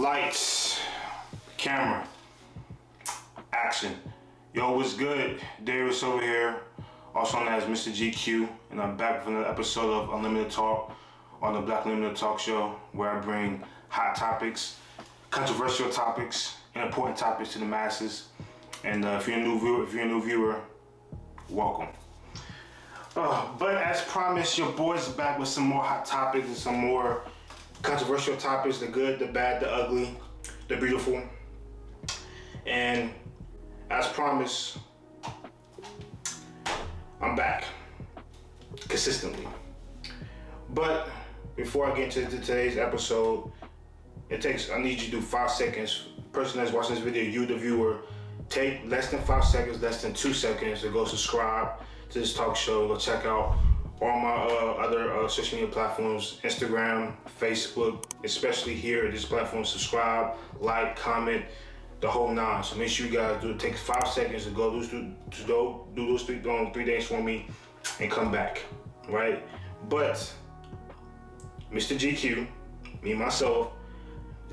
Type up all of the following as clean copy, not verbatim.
Lights, camera, action. Yo, what's good? Darius over here, also known as Mr. GQ, and I'm back with another episode of Unlimited Talk on the Black Unlimited Talk Show, where I bring hot topics, controversial topics, and important topics to the masses. And if you're a new viewer, welcome. But as promised, your boy's back with some more hot topics and some more controversial topics: the good, the bad, the ugly, the beautiful. And as promised, I'm back consistently. But before I get into today's episode, I need you to do 5 seconds. Person that's watching this video, you the viewer, take less than 5 seconds, less than 2 seconds to go subscribe to this talk show. Go check out all my other social media platforms, Instagram, Facebook, especially here at this platform. Subscribe, like, comment, the whole nine. So make sure you guys take 5 seconds to go do those three things for me and come back, right? But Mr. GQ, me myself,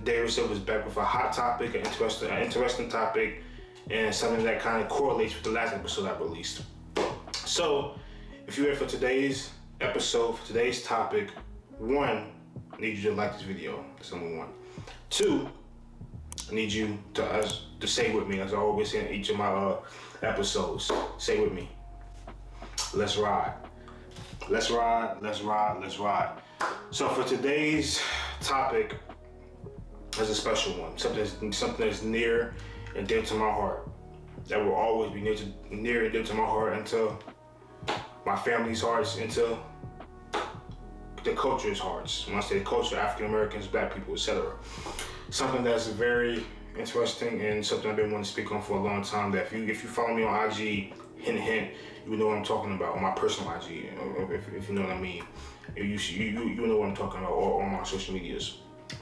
Darius is back with a hot topic, an interesting topic, and something that kind of correlates with the last episode I released. So, if you're ready for today's episode, for today's topic, 1, I need you to like this video. That's number 1. 2, I need you to say with me, as I always say in each of my episodes. Say with me. Let's ride. Let's ride. Let's ride. Let's ride. So for today's topic, is a special one. Something that's near and dear to my heart. That will always be near and dear to my heart, until my family's hearts, into the culture's hearts. When I say the culture, African Americans, Black people, etc. Something that's very interesting and something I've been wanting to speak on for a long time. That if you follow me on IG, hint, you know what I'm talking about. On my personal IG, if you know what I mean. You know what I'm talking about, or on my social medias.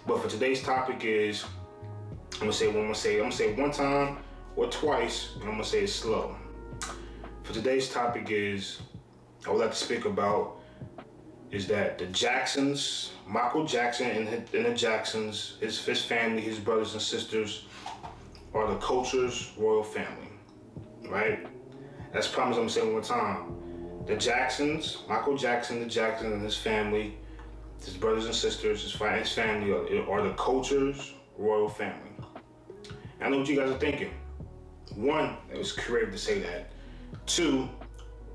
But for today's topic is, I'm gonna say one time or twice, and I'm gonna say it slow. For today's topic is, I would like to speak about is that the Jacksons, Michael Jackson and the Jacksons, his family, his brothers and sisters, are the culture's royal family, right? As promised, I'm gonna say it one more time. The Jacksons, Michael Jackson, the Jackson and his family, his brothers and sisters, his family are the culture's royal family. I know what you guys are thinking. 1, it was creative to say that. 2,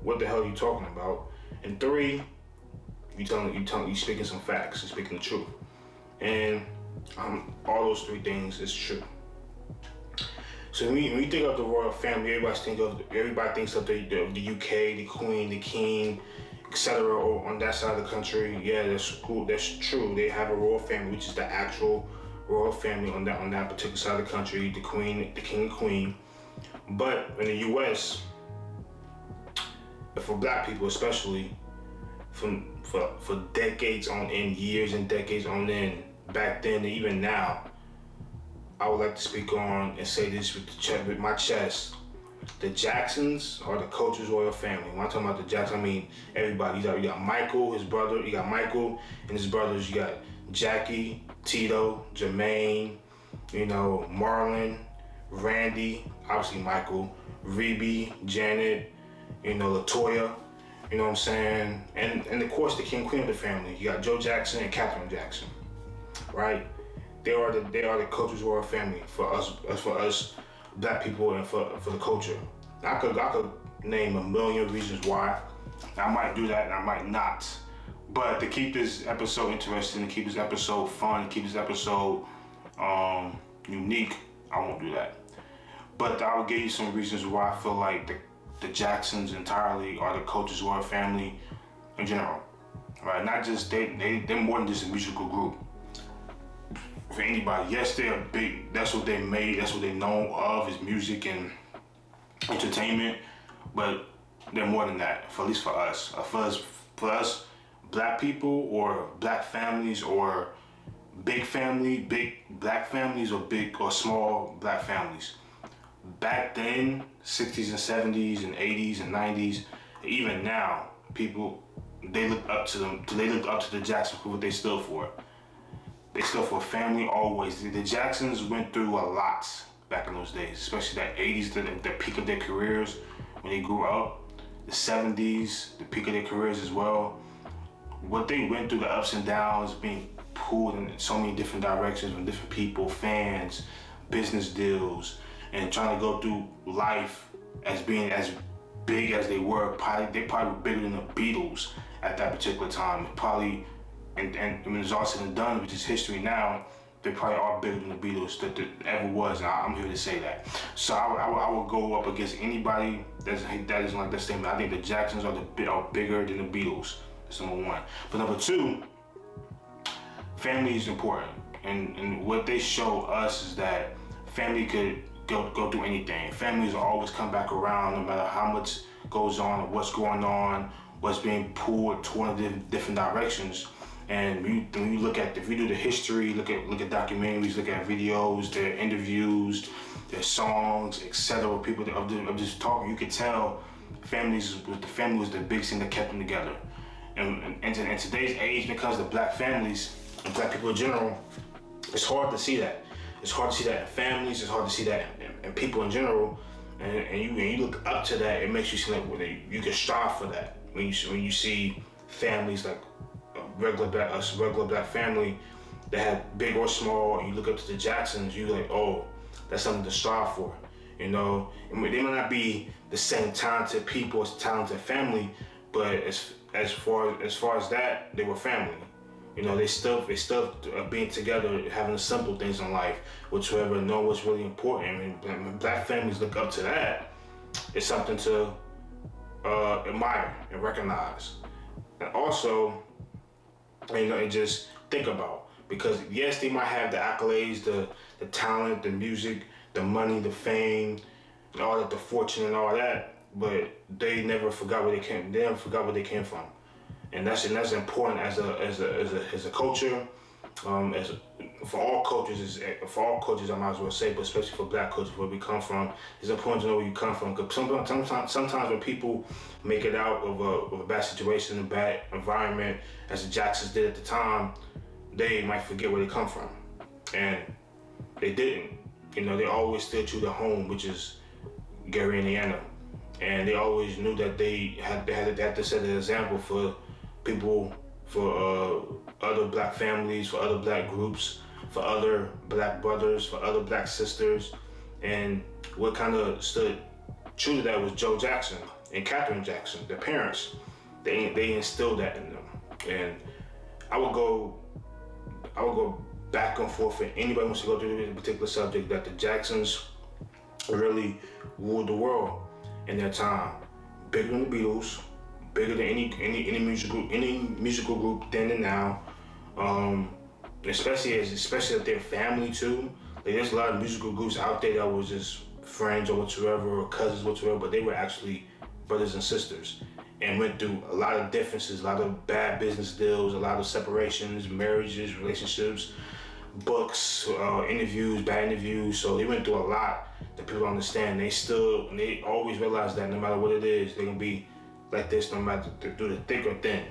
what the hell are you talking about? And 3, you speaking some facts, you speaking the truth. And all those 3 things is true. So when you think of the royal family, everybody thinks of the UK, the Queen, the King, etc. Or on that side of the country. Yeah, that's cool. That's true. They have a royal family, which is the actual royal family on that particular side of the country. The Queen, the King and Queen. But in the US, for Black people especially, for decades on end, years and decades on end, back then and even now, I would like to speak on and say this with my chest. The Jacksons are the culture's royal family. When I'm talking about the Jacksons, I mean everybody. You got Michael, his brother. You got Michael and his brothers. You got Jackie, Tito, Jermaine, Marlon, Randy, obviously Michael, Rebe, Janet, Latoya, you know what I'm saying? And of course the king and queen of the family. You got Joe Jackson and Catherine Jackson, right? They are the culture's royal family for us Black people and for the culture. I could name a million reasons why. I might do that and I might not. But to keep this episode interesting, to keep this episode fun, to keep this episode unique, I won't do that. But I will give you some reasons why I feel like the Jacksons entirely are the culture's royal family in general. Right? Not just they're more than just a musical group. For anybody, yes, they're big. That's what they made. That's what they know of, is music and entertainment. But they're more than that. At least for us, Black people or Black families or big Black families or small Black families. Back then, 60s and 70s and 80s and 90s, even now, people they looked up to them. They looked up to the Jacksons for what they stood for. They stood for family always. The Jacksons went through a lot back in those days, especially that 80s, the peak of their careers when they grew up. The 70s, the peak of their careers as well. What they went through, the ups and downs, being pulled in so many different directions from different people, fans, business deals, and trying to go through life as being as big as they were. They probably were bigger than the Beatles at that particular time. Probably, and when it's all said and done, which is history now, they probably are bigger than the Beatles that ever was, and I'm here to say that. So I will go up against anybody that isn't like that statement. I think the Jacksons are bigger than the Beatles. That's number one. But number two, family is important, and what they show us is that family could go through anything. Families will always come back around no matter how much goes on, what's going on, what's being pulled toward different directions. And when you look at, if you do the history, look at documentaries, look at videos, their interviews, their songs, etc. People of just talking, you could tell the family was the big thing that kept them together. And in today's age, because of black families and black people in general, it's hard to see that. It's hard to see that in families. It's hard to see that in people in general. And you look up to that, it makes you see like you can strive for that. When you see families like regular black family that have big or small, and you look up to the Jacksons, you like, oh, that's something to strive for. You know, they might not be the same talented people as talented family, but as far as that, they were family. You know, they still being together, having the simple things in life, whatsoever, know what's really important. And when black families look up to that, it's something to admire and recognize. And also, you know, and just think about, because yes, they might have the accolades, the talent, the music, the money, the fame, and all that, the fortune and all that, but they never forgot where they came. They never forgot where they came from. And that's important as a culture, for all cultures, I might as well say, but especially for black culture, where we come from, it's important to know where you come from. Because sometimes when people make it out of a bad situation, a bad environment, as the Jacksons did at the time, they might forget where they come from, and they didn't. You know, they always stayed true to home, which is Gary, Indiana, and they always knew that they had to set an example for people, for other black families, for other black groups, for other black brothers, for other black sisters. And what kind of stood true to that was Joe Jackson and Catherine Jackson, their parents. They instilled that in them. And I would go back and forth for anybody wants to go through this particular subject, that the Jacksons really ruled the world in their time. Bigger than the Beatles, bigger than any musical group then and now, especially if they're family too. Like, there's a lot of musical groups out there that was just friends or whatsoever, or cousins whatsoever, but they were actually brothers and sisters, and went through a lot of differences, a lot of bad business deals, a lot of separations, marriages, relationships, books, interviews, bad interviews. So they went through a lot that people don't understand. They always realize that no matter what it is, they're gonna be like this, no matter through the thick or thin.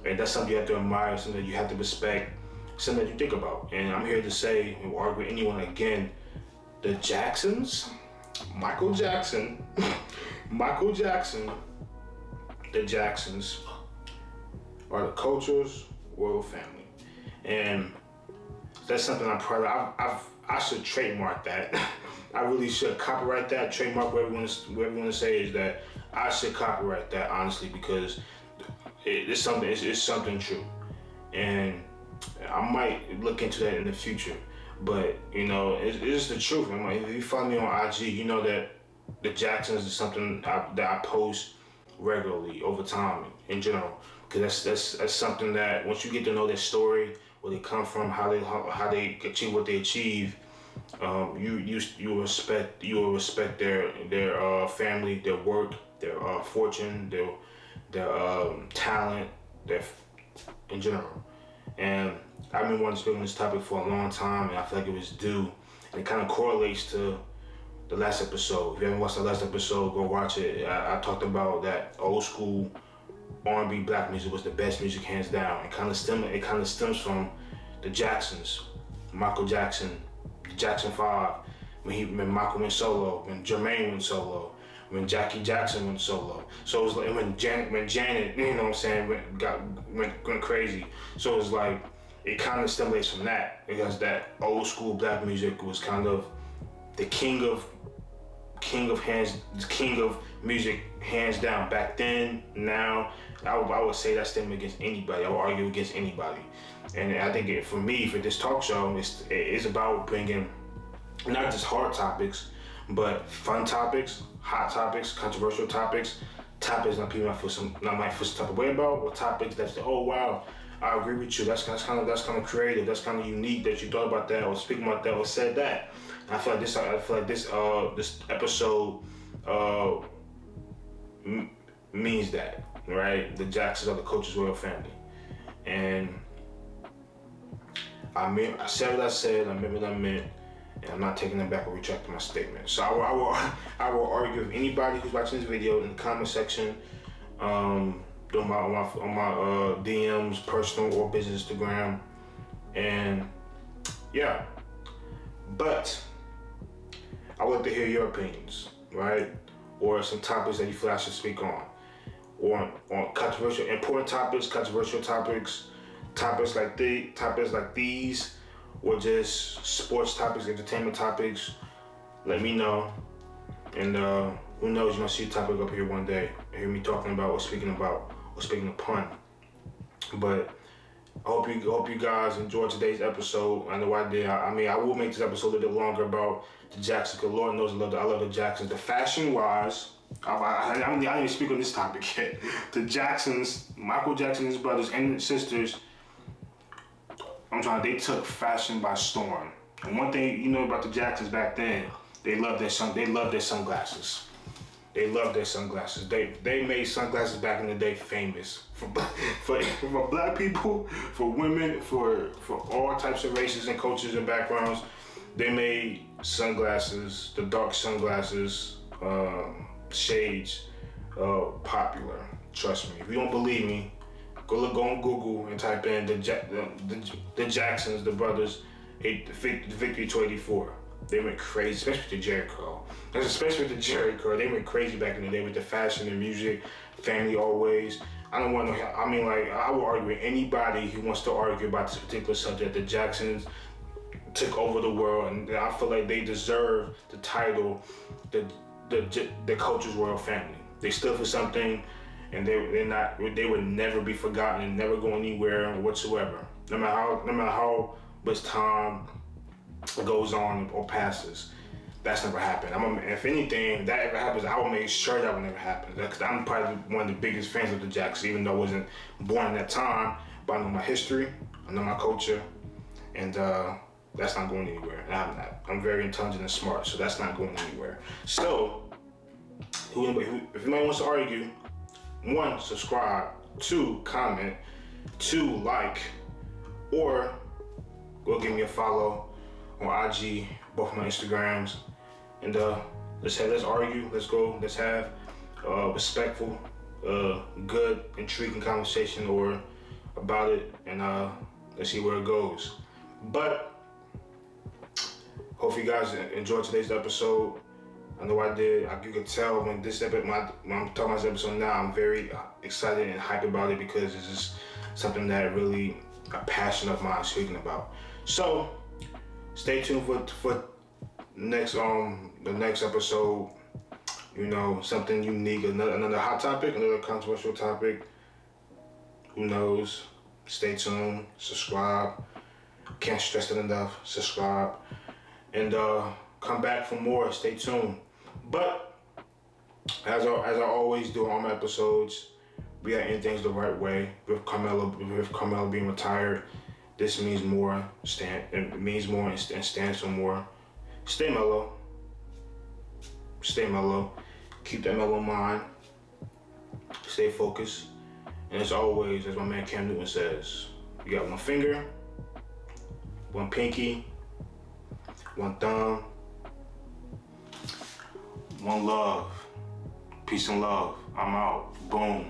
And that's something you have to admire, something that you have to respect, something that you think about. And I'm here to say, and argue with anyone again, the Jacksons, Michael Jackson, the Jacksons are the culture's royal family. And that's something I'm proud of. I should trademark that. I really should copyright that, trademark, whatever you want to say, is that I should copyright that, honestly, because it's something true. And I might look into that in the future. But, you know, it's the truth. I mean, if you follow me on IG, you know that the Jacksons is something that I post regularly over time in general. Because that's something that once you get to know their story, where they come from, how they achieve what they achieve, you will respect their family, their work, their fortune, their talent, in general. And I've been wanting to speak on this topic for a long time, and I feel like it was due. And it kind of correlates to the last episode. If you haven't watched the last episode, go watch it. I talked about that old school R&B black music was the best music, hands down. It kind of stems from the Jacksons, Michael Jackson, the Jackson 5, when Michael went solo, when Jermaine went solo, when Jackie Jackson went solo. So it was like when Janet, you know what I'm saying, went crazy. So it was like, it kind of stimulates from that, because that old school black music was kind of the king of music hands down back then. Now I would say that's them against anybody. I would argue against anybody. And I think for me, for this talk show, it's about bringing not just hard topics, but fun topics, hot topics, controversial topics that people might feel some type of way about, or topics that's, oh wow, I agree with you. That's kind of creative. That's kind of unique that you thought about that, or speaking about that, or said that. And I feel like this episode means that, right? The Jacksons are the Coach's Royal Family, and I said what I said. I meant what I meant. And I'm not taking it back or retracting my statement. So I will argue with anybody who's watching this video in the comment section, on my DMs, personal or business Instagram, and yeah. But I would like to hear your opinions, right? Or some topics that you feel I should speak on, or on controversial, important topics, controversial topics like these. Or just sports topics, entertainment topics. Let me know. And who knows, you might see a topic up here one day. Hear me talking about or speaking upon. But I hope you guys enjoyed today's episode. I know I did. I will make this episode a little bit longer about the Jacksons, because Lord knows I love the Jacksons. The fashion wise, I didn't even speak on this topic yet. The Jacksons, Michael Jackson, his brothers and sisters, they took fashion by storm. And one thing you know about the Jacksons back then, they loved their sunglasses. They loved their sunglasses. They made sunglasses back in the day famous for black people, for women, for all types of races and cultures and backgrounds. They made sunglasses, the dark sunglasses, shades, popular. Trust me. If you don't believe me, go on Google and type in the Jacksons, the brothers, the Victory 284. They went crazy, especially with the Jerry curl. They went crazy back in the day with the fashion and music, family always. I will argue with anybody who wants to argue about this particular subject. The Jacksons took over the world, and I feel like they deserve the title, the Coach's Royal Family. They stood for something. And they would never be forgotten and never go anywhere whatsoever. No matter how much time goes on or passes, that's never happened. If anything, that ever happens, I will make sure that will never happen. Because I'm probably one of the biggest fans of the Jacksons, even though I wasn't born in that time. But I know my history, I know my culture, and that's not going anywhere. And I'm not. I'm very intelligent and smart, so that's not going anywhere. So, if anybody wants to argue, 1, subscribe, 2, comment, 2, like, or go give me a follow on IG, both of my Instagrams, and let's argue, let's have respectful, good, intriguing conversation about it, and let's see where it goes. But hope you guys enjoyed today's episode. I know I did. You could tell when I'm talking about this episode now, I'm very excited and hyped about it, because it's just something that really a passion of mine speaking about. So stay tuned for the next episode. You know, something unique, another hot topic, another controversial topic. Who knows? Stay tuned. Subscribe. Can't stress it enough. Subscribe, and come back for more. Stay tuned. But as I always do on all my episodes, we are in things the right way. With Carmelo being retired, this means more. It means more and stands for more. Stay mellow. Keep that mellow mind. Stay focused. And as always, as my man Cam Newton says, you got one finger, one pinky, one thumb, one love. Peace and love. I'm out. Boom.